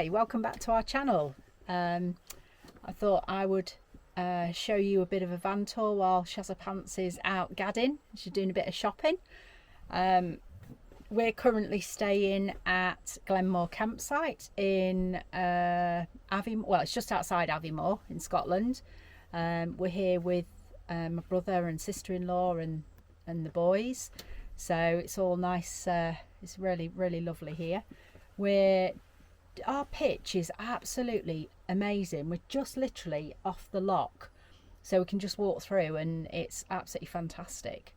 Hi, welcome back to our channel. I thought I would show you a bit of a van tour while Shazza Pants is out gadding. She's doing a bit of shopping. We're currently staying at Glenmore campsite in Aviemore. Well, it's just outside Aviemore in Scotland. We're here with my brother and sister-in-law and the boys, so it's all nice. It's really lovely here. Our pitch is absolutely amazing. We're just literally off the lock, so we can just walk through and it's absolutely fantastic.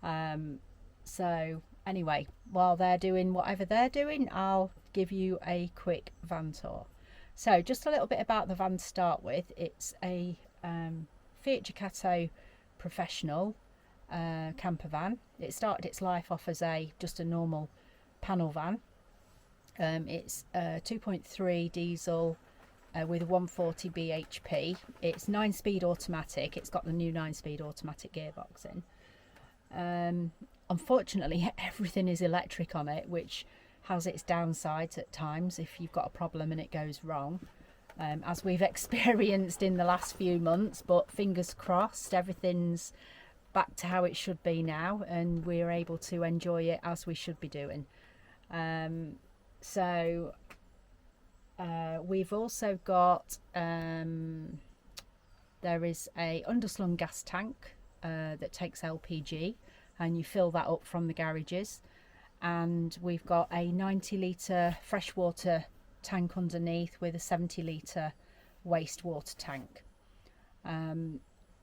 So anyway, while they're doing whatever they're doing, I'll give you a quick van tour. So just a little bit about the van to start with. It's a Fiat Ducato Professional camper van. It started its life off as just a normal panel van. It's 2.3 diesel with a 140 bhp. It's 9-speed automatic. It's got the new 9-speed automatic gearbox in. Unfortunately, everything is electric on it, which has its downsides at times if you've got a problem and it goes wrong, as we've experienced in the last few months. But fingers crossed, everything's back to how it should be now and we're able to enjoy it as we should be doing. So we've also got there is a underslung gas tank that takes LPG, and you fill that up from the garages, and we've got a 90-litre freshwater tank underneath with a 70-litre wastewater tank.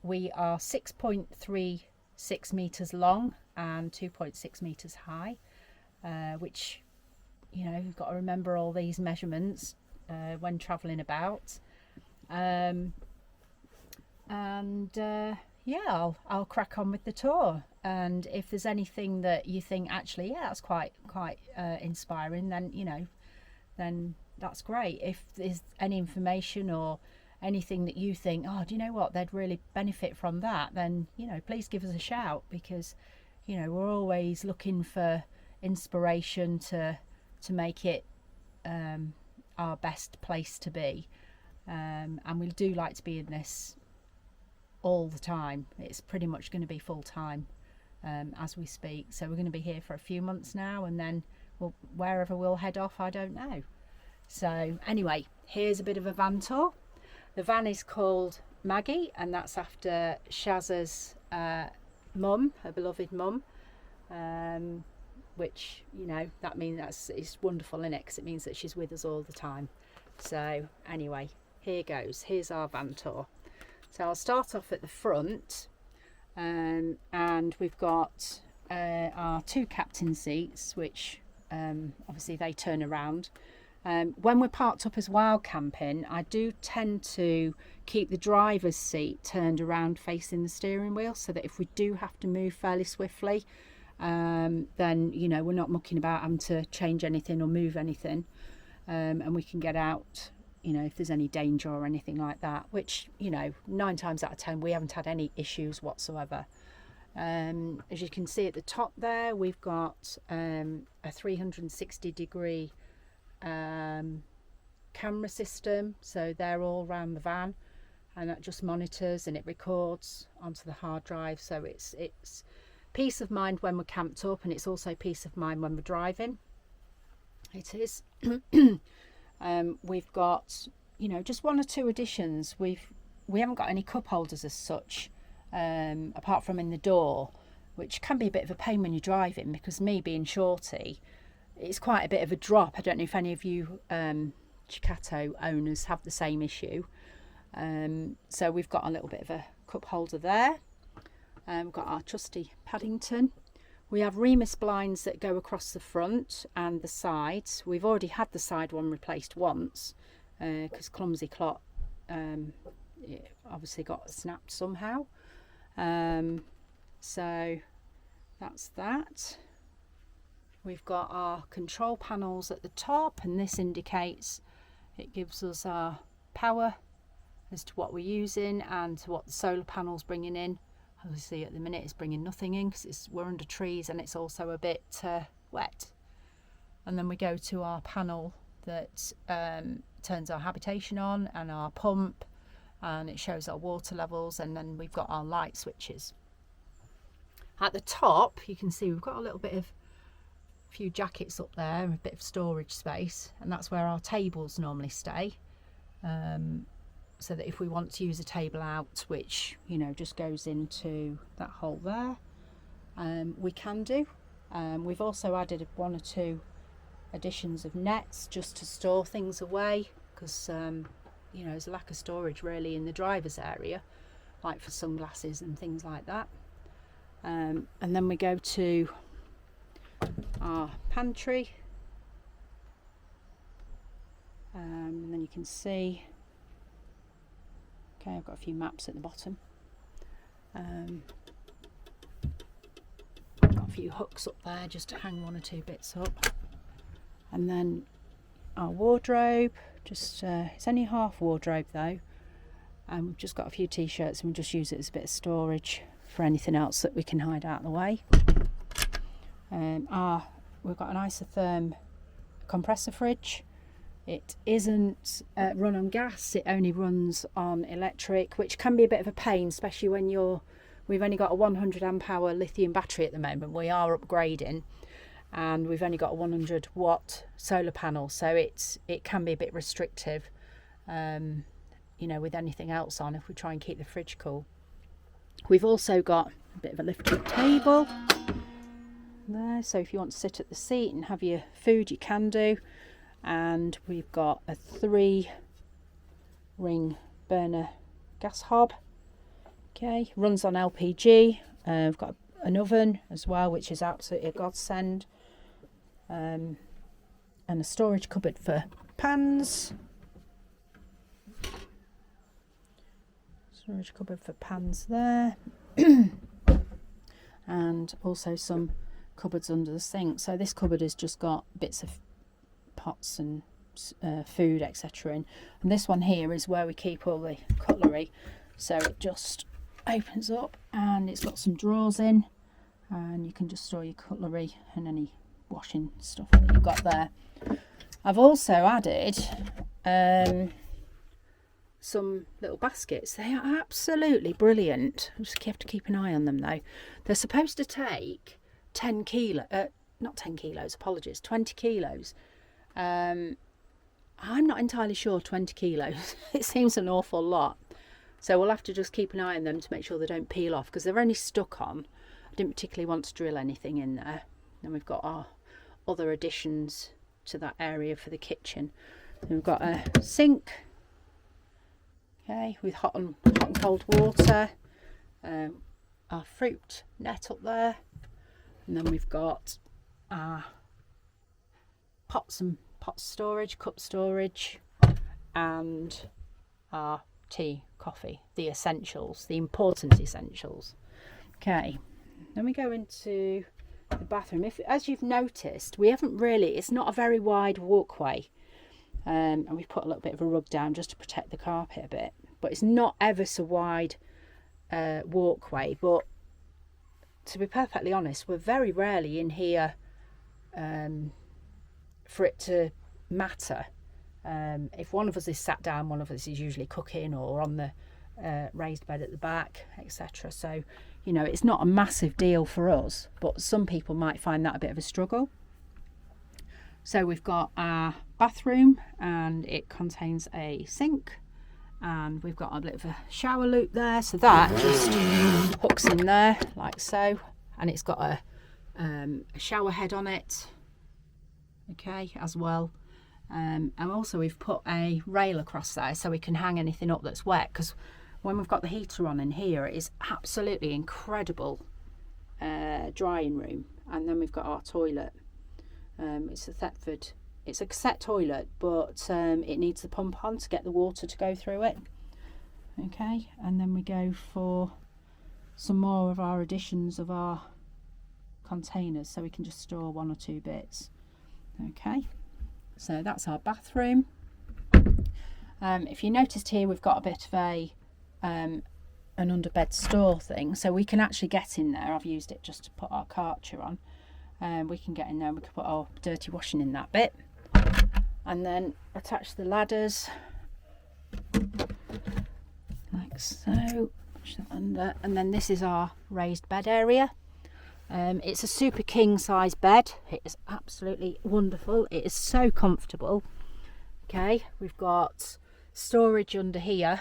We are 6.36 metres long and 2.6 metres high, which, you know, you've got to remember all these measurements when travelling about. Yeah, I'll crack on with the tour, and if there's anything that you think actually, yeah, that's quite inspiring, then, you know, then that's great. If there's any information or anything that you think, oh, do you know what, they'd really benefit from that, then, you know, please give us a shout, because, you know, we're always looking for inspiration to make it our best place to be, and we do like to be in this all the time. It's pretty much going to be full time as we speak, so we're going to be here for a few months now, and then wherever we'll head off, I don't know. So anyway, here's a bit of a van tour. The van is called Maggie, and that's after Shazza's mum, her beloved mum, which, you know, that means it's wonderful, isn't it? Because it means that she's with us all the time. So anyway, here goes. Here's our van tour. So I'll start off at the front, and we've got our two captain seats, which obviously they turn around. When we're parked up as wild camping, I do tend to keep the driver's seat turned around facing the steering wheel, so that if we do have to move fairly swiftly, then, you know, we're not mucking about having to change anything or move anything, and we can get out, you know, if there's any danger or anything like that, which, you know, 9 times out of 10 we haven't had any issues whatsoever. As you can see at the top there, we've got a 360-degree camera system, so they're all around the van, and that just monitors and it records onto the hard drive, so it's peace of mind when we're camped up, and it's also peace of mind when we're driving. It is. We've got, you know, just 1 or 2 additions. We haven't got any cup holders as such, apart from in the door, which can be a bit of a pain when you're driving, because me being shorty, it's quite a bit of a drop. I don't know if any of you Ducato owners have the same issue. So we've got a little bit of a cup holder there. We've got our trusty Paddington. We have Remus blinds that go across the front and the sides. We've already had the side one replaced once, because Clumsy Clot it obviously got snapped somehow. So that's that. We've got our control panels at the top, and this indicates, it gives us our power as to what we're using and to what the solar panel's bringing in. Obviously at the minute it's bringing nothing in because we're under trees and it's also a bit wet. And then we go to our panel that turns our habitation on and our pump, and it shows our water levels, and then we've got our light switches. At the top you can see we've got a few jackets up there, a bit of storage space, and that's where our tables normally stay, so that if we want to use a table out, which just goes into that hole there, we can do. We've also added 1 or 2 additions of nets just to store things away, because there's a lack of storage really in the driver's area, like for sunglasses and things like that. And then we go to our pantry, and then you can see, okay, I've got a few maps at the bottom, got a few hooks up there just to hang 1 or 2 bits up, and then our wardrobe, just it's only half wardrobe though, and we've just got a few t-shirts, and we just use it as a bit of storage for anything else that we can hide out of the way. We've got an isotherm compressor fridge. It isn't run on gas, it only runs on electric, which can be a bit of a pain, especially when we've only got a 100 amp hour lithium battery at the moment. We are upgrading, and we've only got a 100 watt solar panel, so it can be a bit restrictive, with anything else on, if we try and keep the fridge cool. We've also got a bit of a lifted table there, so if you want to sit at the seat and have your food, you can do. And we've got a 3-ring burner gas hob. Okay, runs on LPG. We've got an oven as well, which is absolutely a godsend, and a storage cupboard for pans. Storage cupboard for pans there. And also some cupboards under the sink. So this cupboard has just got bits of pots and food, etc. in, and this one here is where we keep all the cutlery. So it just opens up, and it's got some drawers in, and you can just store your cutlery and any washing stuff that you've got there. I've also added some little baskets. They are absolutely brilliant. I just have to keep an eye on them though. They're supposed to take 20 kilos. I'm not entirely sure 20 kilos. It seems an awful lot. So we'll have to just keep an eye on them to make sure they don't peel off, because they're only stuck on. I didn't particularly want to drill anything in there. Then we've got our other additions to that area for the kitchen. So we've got a sink, okay, with hot and cold water. Our fruit net up there, and then we've got our pot storage, cup storage, and our tea, coffee, the essentials, the important essentials. Okay, then we go into the bathroom. As you've noticed, we haven't really, it's not a very wide walkway, and we've put a little bit of a rug down just to protect the carpet a bit, but it's not ever so wide walkway. But to be perfectly honest, we're very rarely in here for it to matter. If one of us is sat down, one of us is usually cooking or on the raised bed at the back, etc. So it's not a massive deal for us, but some people might find that a bit of a struggle. So we've got our bathroom, and it contains a sink, and we've got a bit of a shower loop there, so that just hooks in there like so, and it's got a shower head on it, okay, as well. And also we've put a rail across there so we can hang anything up that's wet, because when we've got the heater on in here, it is absolutely incredible drying room. And then we've got our toilet. It's a cassette toilet, but it needs the pump on to get the water to go through it. Okay, and then we go for some more of our additions of our containers, so we can just store 1 or 2 bits. Okay, so that's our bathroom. If you noticed here, we've got a bit of an underbed store thing, so we can actually get in there. I've used it just to put our Karcher on. We can get in there and we can put our dirty washing in that bit. and then attach the ladders like so. Push that under, and then this is our raised bed area. It's a super king size bed. It is absolutely wonderful. It is so comfortable. Okay, we've got storage under here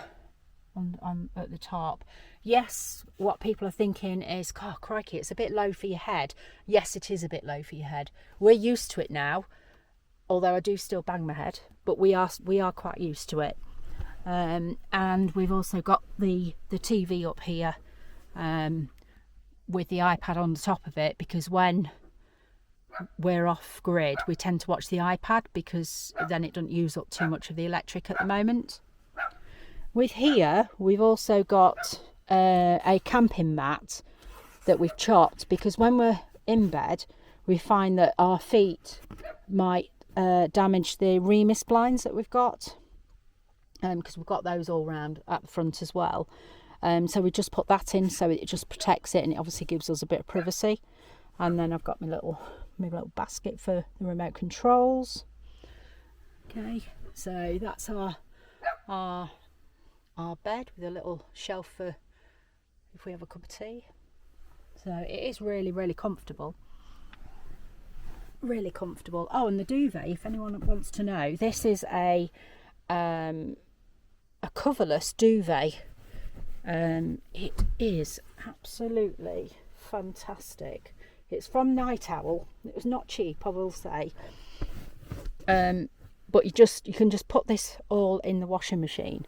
on at the top. Yes, what people are thinking is, oh crikey, it's a bit low for your head. Yes, it is a bit low for your head. We're used to it now, although I do still bang my head, but we are quite used to it. And we've also got the TV up here, with the iPad on the top of it, because when we're off grid we tend to watch the iPad, because then it doesn't use up too much of the electric at the moment. With here we've also got a camping mat that we've chopped, because when we're in bed we find that our feet might damage the Remus blinds that we've got, because we've got those all round at the front as well. So we just put that in, so it just protects it, and it obviously gives us a bit of privacy. And then I've got my little basket for the remote controls. Okay, so that's our bed with a little shelf for if we have a cup of tea. So it is really, really comfortable. Really comfortable. Oh, and the duvet, if anyone wants to know, this is a coverless duvet. It is absolutely fantastic. It's from Night Owl. It was not cheap, I will say. But you can just put this all in the washing machine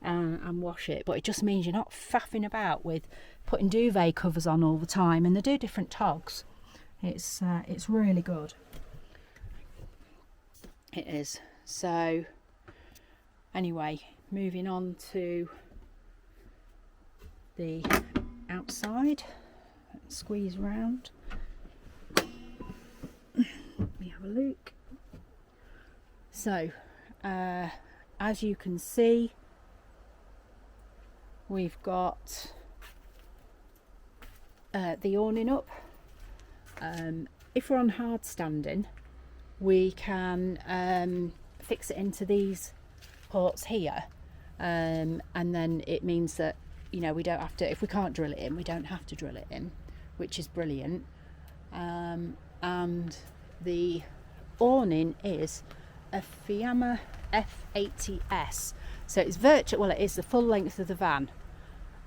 and wash it. But it just means you're not faffing about with putting duvet covers on all the time. And they do different togs. It's really good. It is. So anyway, moving on to the outside. Let's squeeze round. Let me have a look. So as you can see, we've got the awning up. If we're on hard standing, we can fix it into these ports here, and then it means that, you know, we don't have to, if we can't drill it in, we don't have to drill it in, which is brilliant. And the awning is a Fiamma F80S, so it's virtual. Well, it is the full length of the van,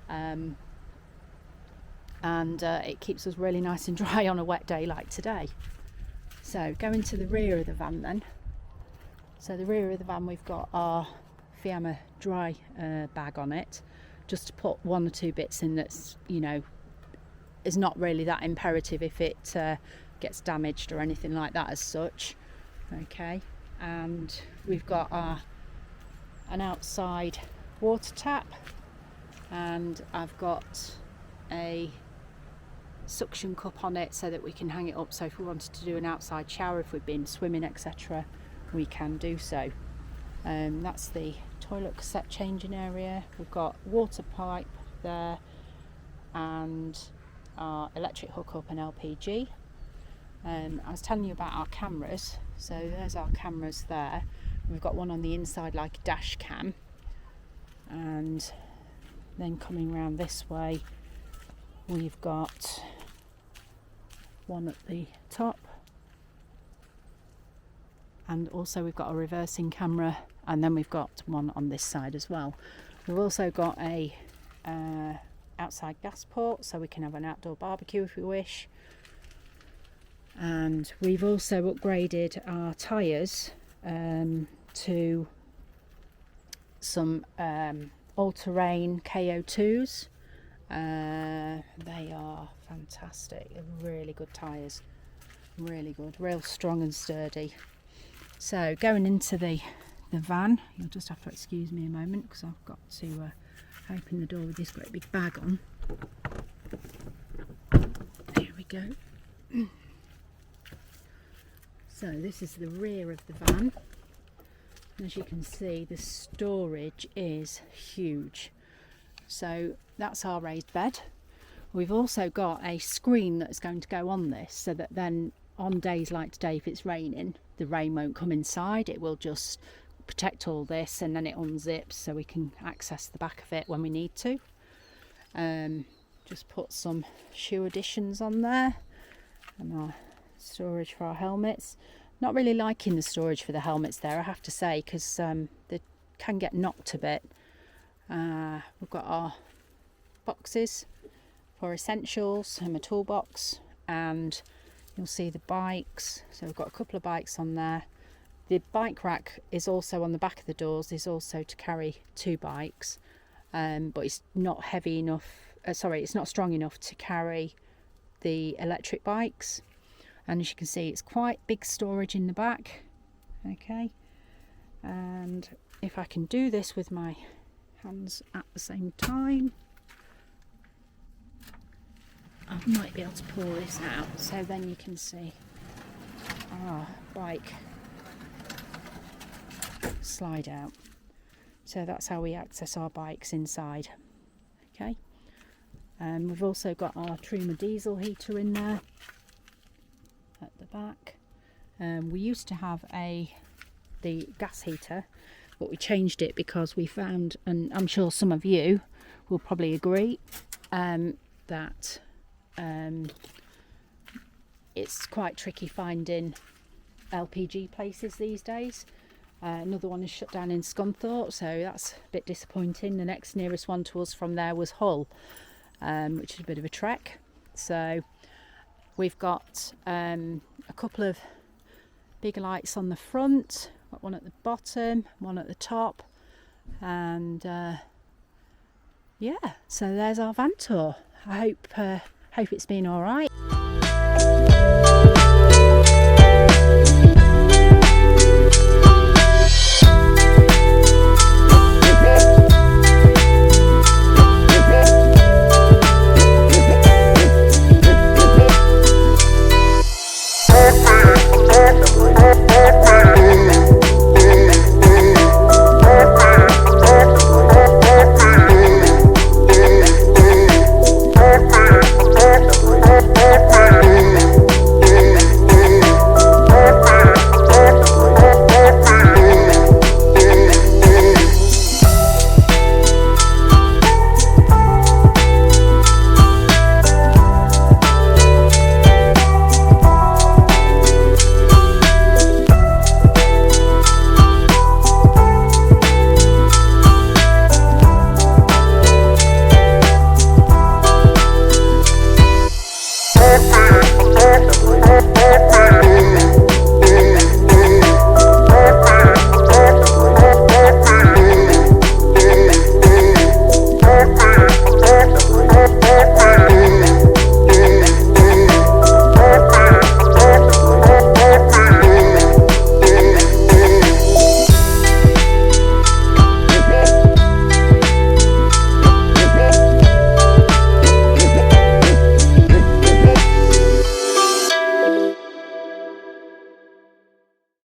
and it keeps us really nice and dry on a wet day like today. So going to the rear of the van then. So the rear of the van, we've got our Fiamma dry bag on it, just to put one or two bits in that's, you know, is not really that imperative if it gets damaged or anything like that as such. Okay, and we've got an outside water tap, and I've got a suction cup on it so that we can hang it up, so if we wanted to do an outside shower, if we've been swimming, etc., we can do so. That's the toilet cassette changing area. We've got water pipe there, and our electric hookup and LPG. I was telling you about our cameras, so there's our cameras there. We've got one on the inside like a dash cam, and then coming around this way we've got one at the top, and also we've got a reversing camera, and then we've got one on this side as well. We've also got a outside gas port, so we can have an outdoor barbecue if we wish. And we've also upgraded our tyres to some all-terrain KO2s. They are fantastic. They're really good tyres, really good, real strong and sturdy. So going into the van, you'll just have to excuse me a moment because I've got to open the door with this great big bag on. There we go. So this is the rear of the van. As you can see, the storage is huge. So that's our raised bed. We've also got a screen that's going to go on this, so that then on days like today, if it's raining, the rain won't come inside. It will just protect all this, and then it unzips so we can access the back of it when we need to. Just put some shoe additions on there, and our storage for our helmets. Not really liking the storage for the helmets there, I have to say, because they can get knocked a bit. We've got our boxes for essentials and my toolbox, and you'll see the bikes. So we've got a couple of bikes on there. The bike rack is also on the back of the doors, is also to carry 2 bikes, but it's not heavy enough, it's not strong enough to carry the electric bikes. And as you can see, it's quite big storage in the back. Okay, and if I can do this with my hands at the same time, I might be able to pull this out, so then you can see our bike slide out. So that's how we access our bikes inside. Okay, and we've also got our Truma diesel heater in there at the back. We used to have the gas heater, but we changed it because we found, and I'm sure some of you will probably agree, that it's quite tricky finding LPG places these days. Another one is shut down in Scunthorpe, so that's a bit disappointing. The next nearest one to us from there was Hull, which is a bit of a trek. So we've got a couple of big lights on the front, got one at the bottom, one at the top, and yeah, so there's our van tour. I hope it's been all right.